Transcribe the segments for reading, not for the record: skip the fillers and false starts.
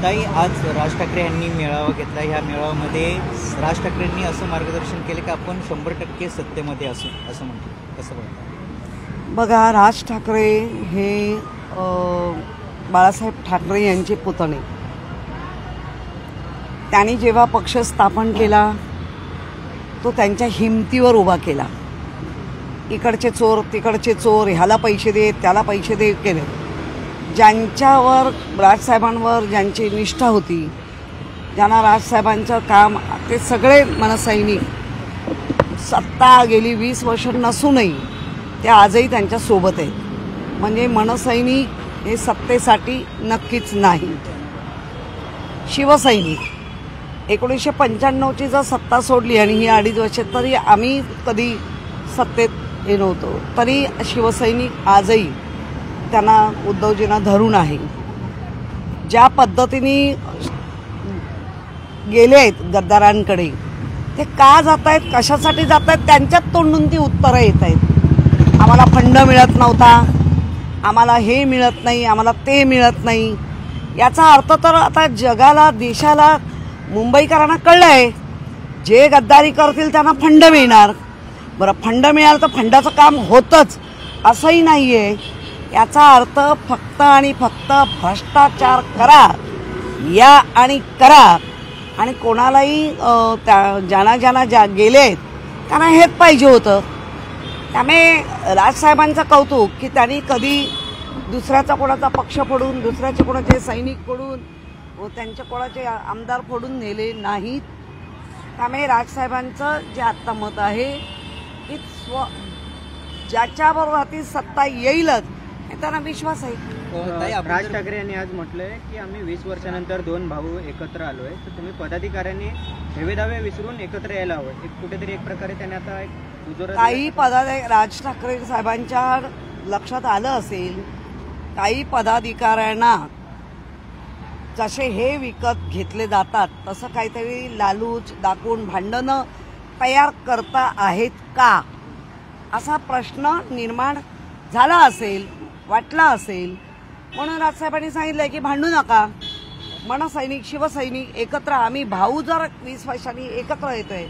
ताई, आज राज ठाकरे यांनी मेळावा घेतला. ह्या मेळाव्यामध्ये राज ठाकरेंनी असं मार्गदर्शन केले की आपण 100% सत्तेमध्ये असू असं म्हणतो. कसं बघता? बघा, राज ठाकरे हे बाळासाहेब ठाकरे यांचे पुतणे. त्यांनी जेव्हा पक्ष स्थापन केला तो त्यांच्या हिमतीवर उभा केला. इकडचे चोर तिकडचे चोर, ह्याला पैसे दे त्याला पैसे दे केले. ज्यांच्यावर राजसाहेबांवर ज्यांची निष्ठा होती, ज्यांना राजसाहेबांचं काम, ते सगळे मनसैनिक सत्ता गेली 20 वर्ष नसूनही ते आजही त्यांच्या सोबत आहेत. म्हणजे मनसैनिक हे सत्तेसाठी नक्कीच नाही. शिवसैनिक 1995ची जर सत्ता सोडली आणि ही 2.5 वर्ष तरी आम्ही कधी सत्तेत हे नव्हतो, तरी शिवसैनिक आजही त्यांना उद्धवजींना धरून आहे. ज्या पद्धतीने गेले आहेत गद्दारांकडे, ते का जात आहेत, कशासाठी जात आहेत, त्यांच्यात तोंडून ती उत्तरं येत आहेत. आम्हाला फंड मिळत नव्हता, आम्हाला हे मिळत नाही, आम्हाला ते मिळत नाही. याचा अर्थ तर आता जगाला, देशाला, मुंबईकरांना कळलं आहे, जे गद्दारी करतील त्यांना फंड मिळणार. बरं, फंड मिळालं तर फंडाचं काम होतंच असंही नाही आहे. याचा अर्थ फक्त आणि फक्त भ्रष्टाचार करा, या आणि करा. आणि कोणालाही ज्यांना गेले आहेत त्यांना हेच पाहिजे होतं. त्यामुळे राजसाहेबांचं कौतुक की त्यांनी कधी दुसऱ्याचा कोणाचा पक्ष फोडून, दुसऱ्याचे कोणाचे सैनिक फोडून, त्यांच्या कोणाचे आमदार फोडून नेले नाहीत. त्यामुळे राजसाहेबांचं जे आत्ता मत आहे की ज्याच्याबरोबर ती सत्ता येईलच त्यांना विश्वास आहे. राज ठाकरे यांनी आज म्हटलंय की आम्ही 20 वर्षानंतर 2 भाऊ एकत्र आलोय, तर तुम्ही पदाधिकाऱ्यांनी हेवेदावे विसरून एकत्र यायला हवं. कुठेतरी एक प्रकारे त्यांनी आता काही राज ठाकरे साहेबांच्या लक्षात आलं असेल, काही पदाधिकाऱ्यांना जसे हे विकत घेतले जातात तसं काहीतरी लालूच दाखवून भांडणं तयार करता आहेत का, असा प्रश्न निर्माण झाला असेल, वाटला असेल. म्हणून राजसाहेबांनी सांगितलंय की भांडू नका, मनसैनिक शिवसैनिक एकत्र, आम्ही भाऊ जर 20 वर्षांनी एकत्र येतोय,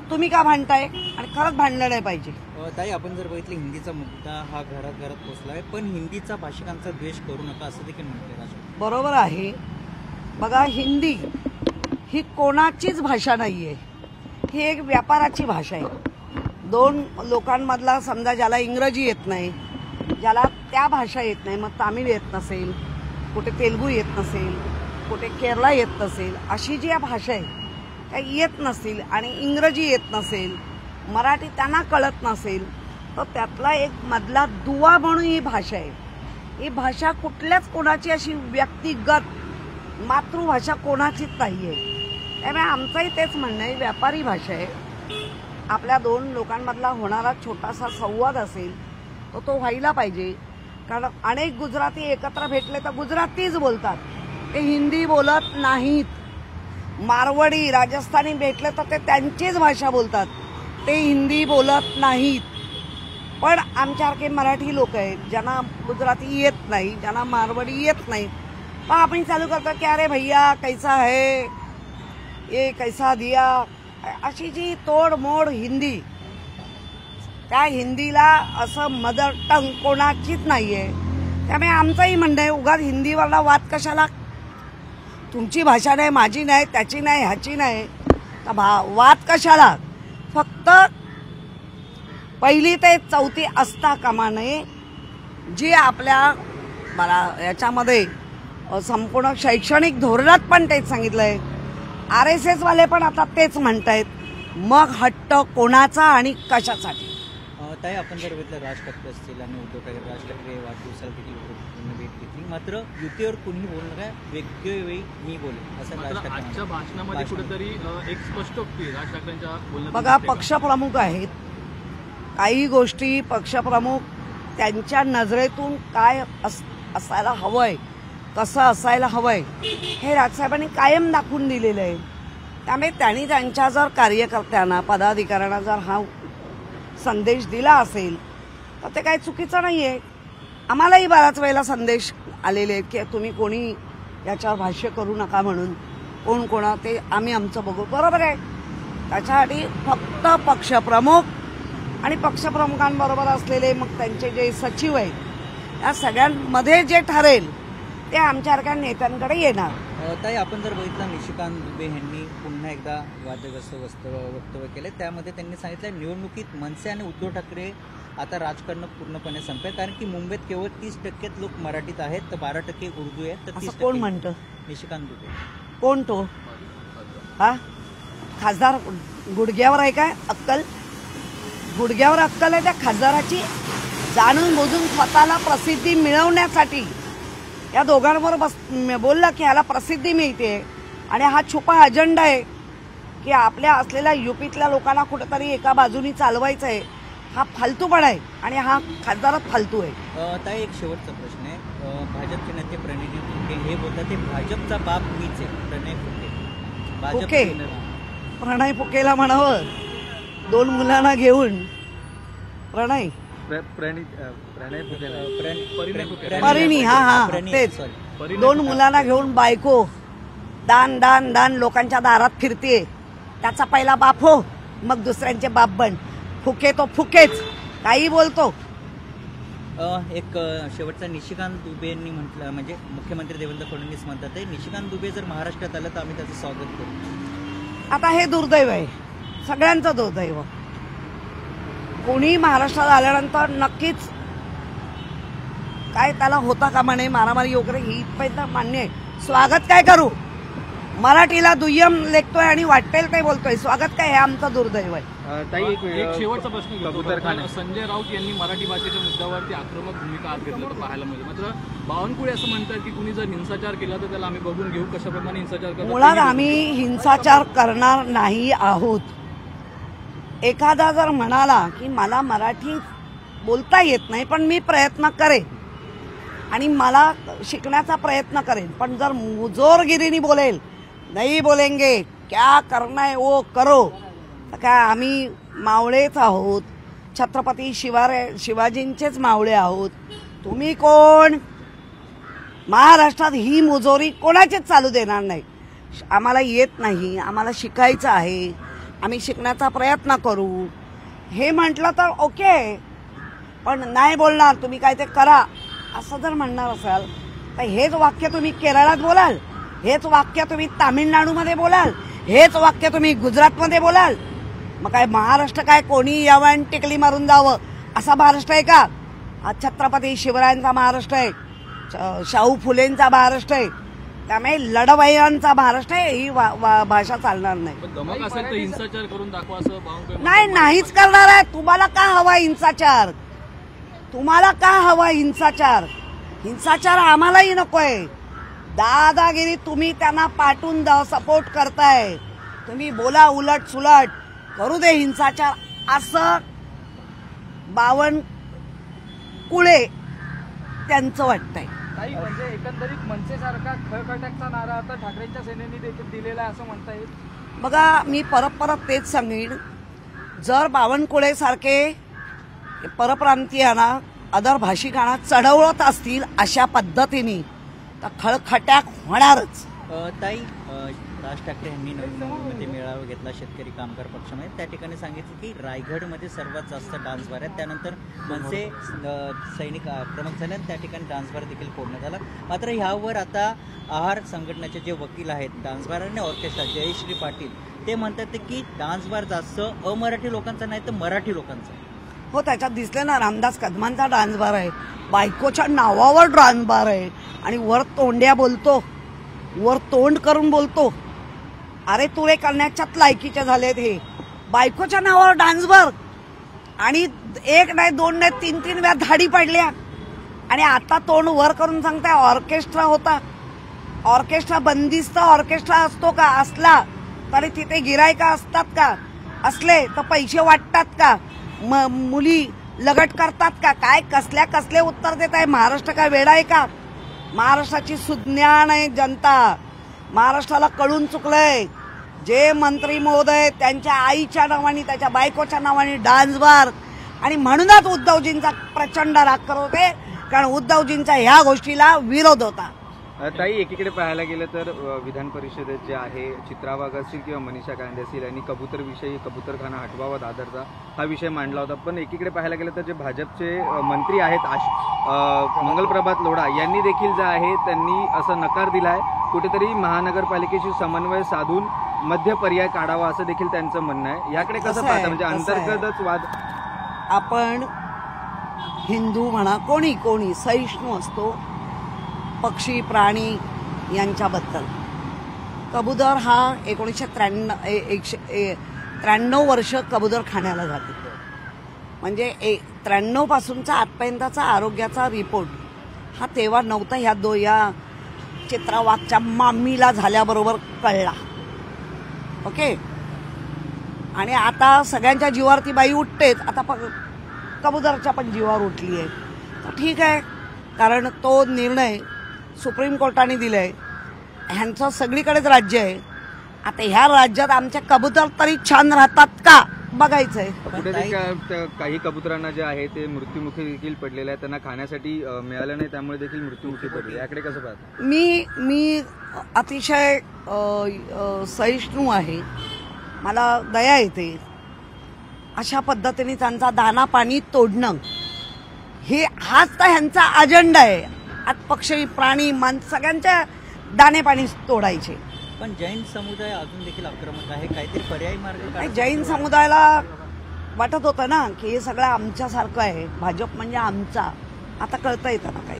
तुम्ही का भांडताय, आणि खरंच भांडलं नाही पाहिजे. ताई, आपण जर बघितलं हिंदीचा मुद्दा हा घरात घरात पोचलाय, पण हिंदीचा भाषिकांचा द्वेष करू नका असं देखील म्हटलंय राज. बरोबर आहे. बघा, हिंदी ही कोणाचीच भाषा नाहीये, ही एक व्यापाराची भाषा आहे. 2 लोकांमधला, समजा ज्याला इंग्रजी येत नाही, ज्याला त्या भाषा येत नाही, मग तामिळ येत नसेल, कुठे तेलुगू येत नसेल, कुठे केरला येत नसेल, अशी जी भाषा आहे त्या येत नसतील आणि इंग्रजी येत नसेल, मराठी त्यांना कळत नसेल, तर त्यातला एक मधला दुवा म्हणून ही भाषा आहे. ही भाषा कुठल्याच कोणाची अशी व्यक्तिगत मातृभाषा कोणाचीच नाही आहे. त्यामुळे आमचंही तेच म्हणणं आहे, व्यापारी भाषा आहे. आपल्या 2 लोकांमधला होणारा छोटासा संवाद असेल तर तो व्हायला पाहिजे. कारण अनेक गुजराती एकत्र भेटले तर गुजरातीच बोलतात, ते हिंदी बोलत नाहीत. मारवाडी राजस्थानी भेटले तर ते त्यांचीच भाषा बोलतात, ते हिंदी बोलत नाहीत. पण आमच्यासारखे मराठी लोक आहेत ज्यांना गुजराती येत नाही, ज्यांना मारवाडी येत नाही, मग आपण चालू करतो की अरे भैया कैसा है, ये कैसा दिया, अशी जी तोडमोड हिंदी, त्या हिंदीला असं मदर टंग कोणाचीच नाहीये. त्यामुळे आमचंही म्हणणं आहे, उगाच हिंदीवरला वाद कशाला, तुमची भाषा नाही, माझी नाही, त्याची नाही, ह्याची नाही, तर वाद कशाला. फक्त 1ली ते 4थी असता कामा नये. जी आपल्या मला याच्यामध्ये संपूर्ण शैक्षणिक धोरणात पण तेच सांगितलंय, RSS वाले पण आता तेच म्हणतायत. मग हट्ट कोणाचा आणि कशासाठी. ताई, आपण जर बघितलं राज ठाकरे असतील आणि उद्धव ठाकरे, राज ठाकरे वाढदिवसाला देखील भेट घेतली, मात्र युतीवर कोणीही बोलू नका, वेगवेगळी मी बोलेन असं राज ठाकरे भाषणामध्ये कुठेतरी एक स्पष्टोक्ती राज ठाकरेंच्या बोलण्यात. बघा, पक्षप्रमुख आहेत, काही गोष्टी पक्षप्रमुख त्यांच्या नजरेतून काय असायला हवंय, कसं असायला हवंय, हे राजसाहेबांनी कायम दाखवून दिलेलं आहे. त्यामुळे त्यांनी त्यांच्या जर कार्यकर्त्यांना, पदाधिकाऱ्यांना जर हा संदेश दिला असेल तर ते काही चुकीचं नाही आहे. आम्हालाही बऱ्याच वेळेला संदेश आलेले आहेत की तुम्ही कोणी याच्यावर भाष्य करू नका म्हणून. कोण कोणा ते आम्ही आमचं बघू. बरोबर आहे. त्याच्यासाठी फक्त पक्षप्रमुख आणि पक्षप्रमुखांबरोबर असलेले मग त्यांचे जे सचिव आहेत या सगळ्यांमध्ये जे ठरेल ते आमच्यासारख्या नेत्यांकडे येणार. ताई, आपण जर बघितलं निशिकांत दुबे यांनी पुन्हा एकदा वादग्रस्त वक्तव्य केले. त्यामध्ये त्यांनी सांगितलं निवडणुकीत मनसे आणि उद्धव ठाकरे आता राजकारण पूर्णपणे संपेल, कारण की मुंबईत केवळ 30% लोक मराठीत आहेत, तर 12% उर्दू आहेत, तर 30% कोण म्हणतं? निशिकांत दुबे. कोण तो? हा खासदार गुडघ्यावर आहे काय अक्कल? गुडघ्यावर अक्कल आहे त्या खासदाराची? जाणून बुजून स्वतःला प्रसिद्धी मिळवण्यासाठी या दोघांबरोबर बोलला की ह्याला प्रसिद्धी मिळते आणि हा छुपा अजेंडा आहे की आपल्या असलेल्या युपीतल्या लोकांना कुठेतरी एका बाजूनी चालवायचं आहे. हा फालतूपणा आहे आणि हा खासदारच फालतू आहे. ताई, एक शेवटचा प्रश्न आहे. भाजपचे नेते प्रणय फुके हे बोलतात ते भाजपचा बाप मीच आहे, प्रणय फुके. फुके? प्रणय फुकेला म्हणावं 2 मुलांना घेऊन. प्रणय परिणी, हा तेच. 2 मुलांना घेऊन बायको दान दान दान लोकांच्या दारात फिरते. त्याचा पहिला बाप हो, मग दुसऱ्यांचे बाप बन. फुके तो फुकेच, काही बोलतो. एक शेवटचा, निशिकांत दुबेंनी म्हटलं, म्हणजे मुख्यमंत्री देवेंद्र फडणवीस म्हणतात ते निशिकांत दुबे जर महाराष्ट्रात आलं तर आम्ही त्याचं स्वागत करू. आता हे दुर्दैव आहे, सगळ्यांचं दुर्दैव. कोणी महाराष्ट्रात आल्यानंतर नक्कीच काय त्याला होता का म्हणे मारामारी वगैरे, ही इथपर्यंत मान्य आहे. स्वागत काय करू? मराठीला दुय्यम लेखतोय आणि वाटेल काय बोलतोय. स्वागत काय? हे आमचं दुर्दैव आहे. ताई, एक शेवटचा प्रश्न घेतो. संजय राऊत यांनी मराठी भाषेच्या मुद्द्यावरती आक्रमक भूमिका आज घेतलं तर पाहायला मिळेल. मात्र बावनकुळे असं म्हणतात की कुणी जर हिंसाचार केला तर त्याला आम्ही बघून घेऊ कशाप्रमाणे हिंसाचार करतात. मुळात आम्ही हिंसाचार करणार नाही आहोत. एखादा जर म्हणाला की मला मराठी बोलता येत नाही पण मी प्रयत्न करेन आणि मला शिकण्याचा प्रयत्न करेन, पण जर मुजोरगिरीने बोलेल नाही बोलेंगे क्या करना है वो करो, तर काय आम्ही मावळेच आहोत, छत्रपती शिवाजींचेच मावळे आहोत. तुम्ही कोण? महाराष्ट्रात ही मुजोरी कोणाचीच चालू देणार नाही. आम्हाला येत नाही, आम्हाला शिकायचं आहे, आम्ही शिकण्याचा प्रयत्न करू हे म्हटलं तर ओके, पण नाही बोलणार तुम्ही काय ते करा असं जर म्हणणार असाल तर हेच वाक्य तुम्ही केरळात बोलाल, हेच वाक्य तुम्ही तामिळनाडूमध्ये बोलाल, हेच वाक्य तुम्ही गुजरातमध्ये बोलाल. मग काय महाराष्ट्र काय कोणी यावं आणि टिकली मारून जावं असा महाराष्ट्र आहे का? हा छत्रपती शिवरायांचा महाराष्ट्र आहे, शाहू फुलेंचा महाराष्ट्र आहे. त्यामुळे लढवय्यांचा महाराष्ट्र आहे. ही भाषा चालणार नाही. धमक असेल तर हिंसाचार करून दाखवा असं बावनकुळे नाही, नाहीच करणार आहे. तुम्हाला का हवा हिंसाचार? तुम्हाला का हवा हिंसाचार? हिंसाचार आम्हालाही नकोय. दादागिरी तुम्ही त्यांना पाठवून सपोर्ट करताय. तुम्ही बोला उलट सुलट, करू दे हिंसाचार असं बावनकुळे त्यांचं वाटतंय. ताई, म्हणजे एकंदरीत मनसेसारखा खळखटाकचा नारा आता ठाकरेंच्या सेनेने देखील दिलेला आहे असं म्हणता येईल. बघा, मी परत तेच सांगेन, जर बावनकुळे सारखे परप्रांतीयांना अदर भाषिकांना चढवत असतील अशा पद्धतीने तर खळखट्याक होणारच. ताई, राज ठाकरे यांनी नवी मुंबईमध्ये मेळावा घेतला शेतकरी कामगार पक्षामध्ये. त्या ठिकाणी सांगितलं की रायगडमध्ये सर्वात जास्त डान्स बार आहेत, त्यानंतर मनसे सैनिक आक्रमक झाले आणि त्या ठिकाणी डान्स बार देखील फोडण्यात आला. मात्र ह्यावर आता आहार संघटनेचे जे वकील आहेत डान्स बार आणि ऑर्केस्ट्रा जयश्री पाटील ते म्हणतात की डान्स बार जास्त अमराठी लोकांचा नाही तर मराठी लोकांचा. हो, त्याच्यात दिसलं ना, रामदास कदमांचा डान्स बार आहे, बायकोच्या नावावर डान्स बार आहे आणि वर तोंड्या बोलतो, वर तोंड करून बोलतो. अरे तुळे करण्याच्यात लायकीचे झालेत हे. बायकोच्या नावावर डान्स बार आणि 1 नाही 2 नाही 3 वेळा धाडी पडल्या आणि आता तोंड वर करून सांगताय ऑर्केस्ट्रा होता. ऑर्केस्ट्रा बंदिस्त ऑर्केस्ट्रा असतो का? असला तरी तिथे गिरायका असतात का? असले तर पैसे वाटतात का? मुली लगट करतात का? काय कसले उत्तर देत आहे? महाराष्ट्र काय वेडा आहे का? महाराष्ट्राची सुज्ञान आहे जनता. महाराष्ट्राला कळून चुकलंय. जे मंत्री महोदय त्यांच्या आईच्या नावाने त्याच्या बायकोच्या नावाने डान्स बार, आणि म्हणूनच उद्धवजींचा प्रचंड राग करत होते, कारण उद्धवजींचा ह्या गोष्टीला विरोध होता. ताई, एकीकडे पाहायला गेलं तर विधान परिषदेत जे आहे चित्रा वाघ असतील किंवा मनीषा कांदे असतील यांनी कबूतरविषयी कबूतरखाना हटवावा दादरचा हा विषय मांडला होता. पण एकीकडे पाहायला गेलं तर जे भाजपचे मंत्री आहेत मंगलप्रभात लोढा यांनी देखील जे आहे त्यांनी असं नकार दिला आहे. कुठेतरी महानगरपालिकेशी समन्वय साधून मध्य पर्याय काढावा असं देखील त्यांचं म्हणणं आहे. याकडे कसं पाहता, म्हणजे अंतर्गतच वाद? आपण हिंदू म्हणा कोणी सहिष्णू असतो पक्षी प्राणी यांच्याबद्दल. कबूतर हा 1993 वर्ष कबूतर खाण्याला जाते. म्हणजे 93 पासूनचा आजपर्यंतचा आरोग्याचा रिपोर्ट हा तेव्हा नव्हता. या चित्रा वाघच्या मामीला झाल्याबरोबर कळला. ओके. आणि आता सगळ्यांच्या जीवावर ती बाई उठतेच. आता कबूतरच्या पण जीवावर उठली आहे. तर ठीक आहे, कारण तो निर्णय सुप्रीम कोर्टाने दिलाय. ह्यांचं सगळीकडेच राज्य आहे. आता ह्या राज्यात आमचे कबूतर तरी छान राहतात का बघायचंय. कुठेतरी काही कबुतरांना जे आहे ते मृत्युमुखी देखील पडलेले आहे. त्यांना खाण्यासाठी मिळालं नाही, त्यामुळे देखील मृत्युमुखी पडले. याकडे कसं पाहता? मी अतिशय सहिष्णू आहे. मला दया येते. अशा पद्धतीने त्यांचा दाना पाणी तोडणं हाच तर ह्यांचा अजेंडा आहे. आज पक्षी प्राणी माणसं सगळ्यांच्या दाणे पाणी तोडायचे. पण जैन समुदाय अजून देखील आक्रमक आहे. काहीतरी पर्यायी मार्ग काढा. जैन समुदायाला वाटत होतं ना की हे सगळं आमच्यासारखं आहे, भाजप म्हणजे आमचा. आता कळतंय त्यांना काही.